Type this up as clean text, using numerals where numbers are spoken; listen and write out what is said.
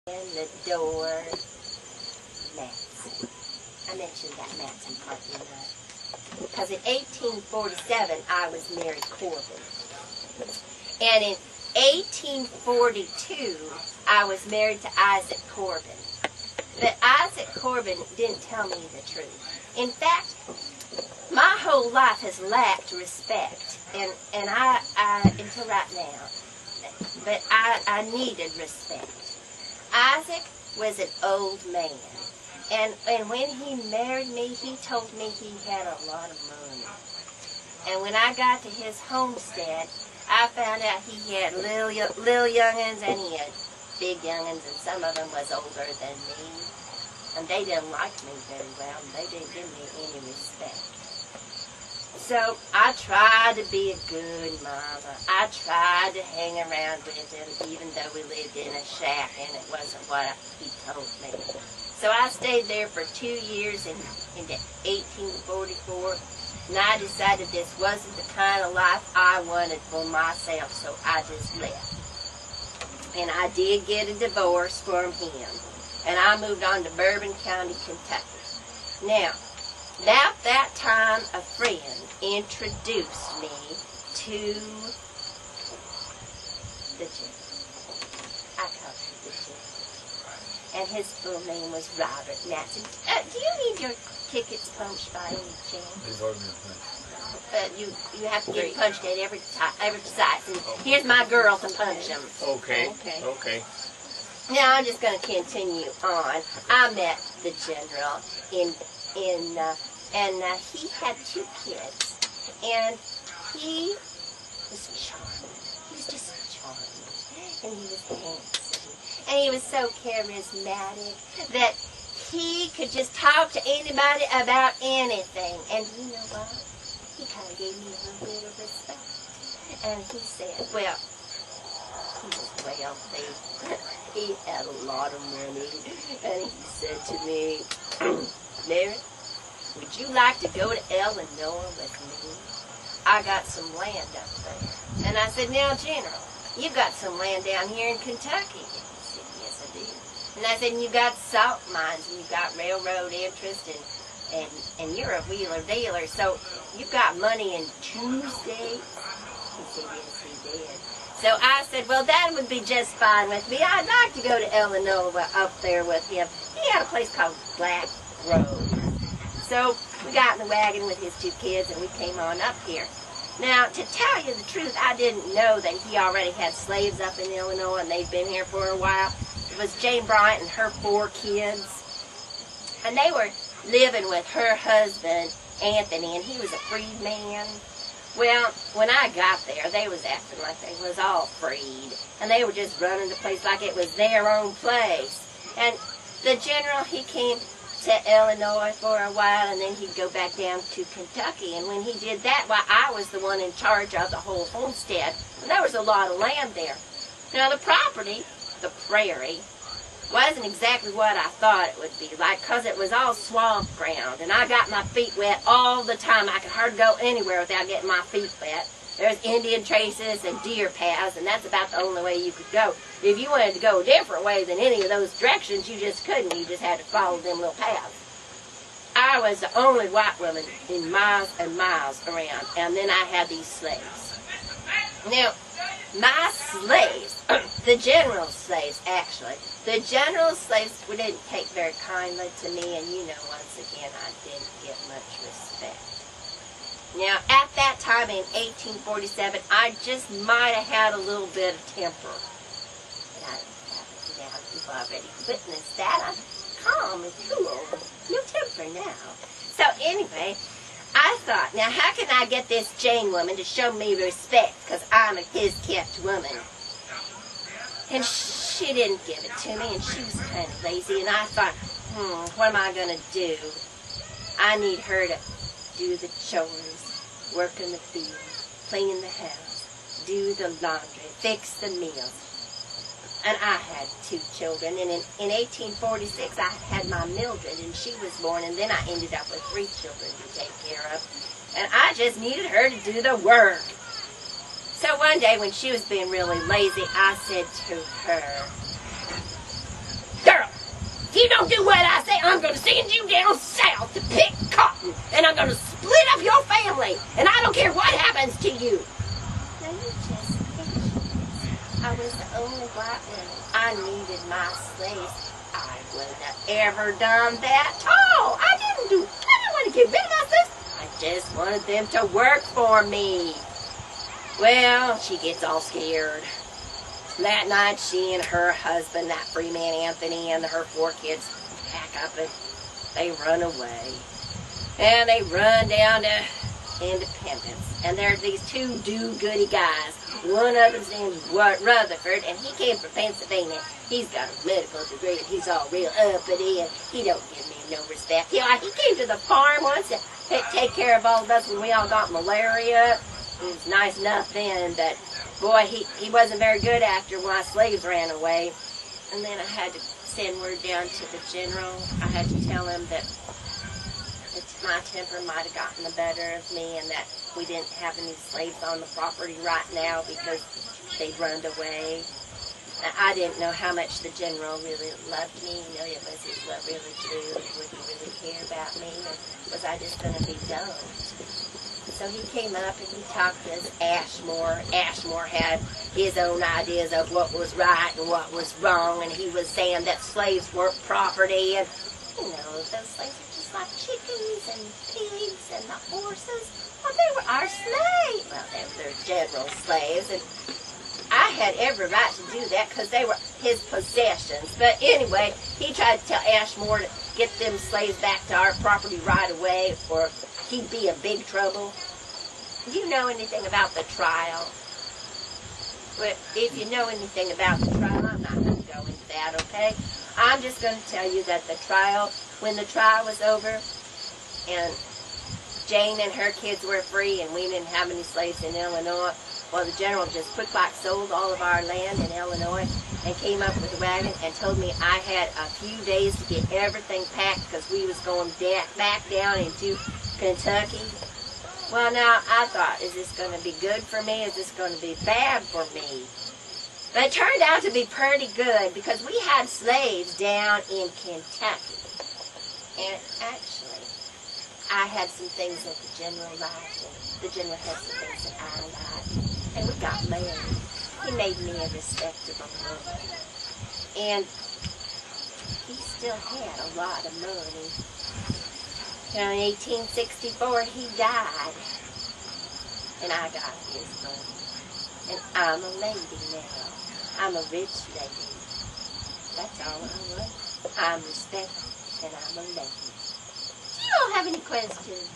In the door, Matson. I mentioned that Matson part, didn't I? Because in 1847, I was married Corbin. And in 1842, I was married to Isaac Corbin. But Isaac Corbin didn't tell me the truth. In fact, my whole life has lacked respect, and I until right now. But I needed respect. Isaac was an old man, and when he married me, he told me he had a lot of money. And when I got to his homestead, I found out he had little young'uns and he had big young'uns, and some of them was older than me. And they didn't like me very well, and they didn't give me any respect. So I tried to be a good mama. I tried to hang around with him, even though we lived in a shack and it wasn't what he told me. So I stayed there for 2 years into 1844, and I decided this wasn't the kind of life I wanted for myself, so I just left. And I did get a divorce from him, and I moved on to Bourbon County, Kentucky. Now, about that time, a friend introduced me to the general. I called him the general. And his full name was Robert Matson. Do you need your tickets punched by any chance? They've already been punched. You have to get punched at every side. And here's my girl to punch them. Okay. Now I'm just going to continue on. I met the general and he had 2 kids, and he was charming. He was just charming, and he was handsome, and he was so charismatic that he could just talk to anybody about anything. And you know what? He kind of gave me a little bit of respect. And he said, well, he was wealthy. He had a lot of money, and he said to me, Mary, would you like to go to Illinois with me? I got some land up there. And I said, now, General, you got some land down here in Kentucky. And he said, yes, I do. And I said, and you got salt mines, and you got railroad interest, and you're a wheeler dealer, so you got money in 2 states? He said, yes, he did. So I said, well, that would be just fine with me. I'd like to go to Illinois up there with him. He had a place called Black Grove. So we got in the wagon with his 2 kids, and we came on up here. Now, to tell you the truth, I didn't know that he already had slaves up in Illinois, and they'd been here for a while. It was Jane Bryant and her 4 kids, and they were living with her husband, Anthony, and he was a freed man. Well, when I got there, they was acting like they was all freed, and they were just running the place like it was their own place. And the general, he came to Illinois for a while, and then he'd go back down to Kentucky. And when he did that, why, I was the one in charge of the whole homestead. And there was a lot of land there. Now, the property, the prairie, wasn't exactly what I thought it would be like, because it was all swamp ground, and I got my feet wet all the time. I could hardly go anywhere without getting my feet wet. There's Indian traces and deer paths, and that's about the only way you could go. If you wanted to go a different way than any of those directions, you just couldn't. You just had to follow them little paths. I was the only white woman in miles and miles around, and then I had these slaves. Now, my slaves, the general's slaves, actually, the general's slaves didn't take very kindly to me, and you know, once again, I didn't get much respect. Now, at that time in 1847, I just might have had a little bit of temper. But now you've already witnessed that. I'm calm and cool. No temper now. So anyway, I thought, now how can I get this Jane woman to show me respect, because I'm his kept woman? And she didn't give it to me, and she was kind of lazy, and I thought, what am I going to do? I need her to do the chores, work in the field, clean the house, do the laundry, fix the meals. And I had 2 children, and in 1846 I had my Mildred, and she was born, and then I ended up with 3 children to take care of. And I just needed her to do the work. So one day when she was being really lazy, I said to her, if you don't do what I say, I'm going to send you down south to pick cotton, and I'm going to split up your family, and I don't care what happens to you. Now you just picture, I was the only white woman. I needed my slaves. I wouldn't have ever done that. Oh, I didn't want to get rid of my slaves. I just wanted them to work for me. Well, she gets all scared. That night, she and her husband, that free man Anthony, and her 4 kids pack up and they run away. And they run down to Independence. And there's these 2 do-goody guys. One of them's named Rutherford, and he came from Pennsylvania. He's got a medical degree, and he's all real uppity, and he don't give me no respect. You know, he came to the farm once to take care of all of us when we all got malaria. He was nice enough then, but boy, he wasn't very good after my slaves ran away. And then I had to send word down to the general. I had to tell him that my temper might have gotten the better of me and that we didn't have any slaves on the property right now because they'd run away. I didn't know how much the general really loved me. You know, was his love really true? Would he really care about me? Or was I just going to be dumped? So he came up and he talked to us, Ashmore. Ashmore had his own ideas of what was right and what was wrong, and he was saying that slaves weren't property, and, you know, those slaves are just like chickens and pigs and the horses. Well, they were our slaves. Well, they were their general slaves, and I had every right to do that because they were his possessions. But anyway, he tried to tell Ashmore to get them slaves back to our property right away, or he'd be in big trouble. Do you know anything about the trial? Well, if you know anything about the trial, I'm not going to go into that, okay? I'm just going to tell you that the trial, when the trial was over, and Jane and her kids were free, and we didn't have any slaves in Illinois, well, the general just quick like sold all of our land in Illinois and came up with a wagon and told me I had a few days to get everything packed because we was going back down into Kentucky. Well, now, I thought, is this going to be good for me? Is this going to be bad for me? But it turned out to be pretty good because we had slaves down in Kentucky. And actually, I had some things that the general liked, and the general had some things that I liked. And we got married. He made me a respectable woman. And he still had a lot of money. You know, in 1864, he died. And I got his money. And I'm a lady now. I'm a rich lady. That's all I want. I'm respected, and I'm a lady. Do you all have any questions?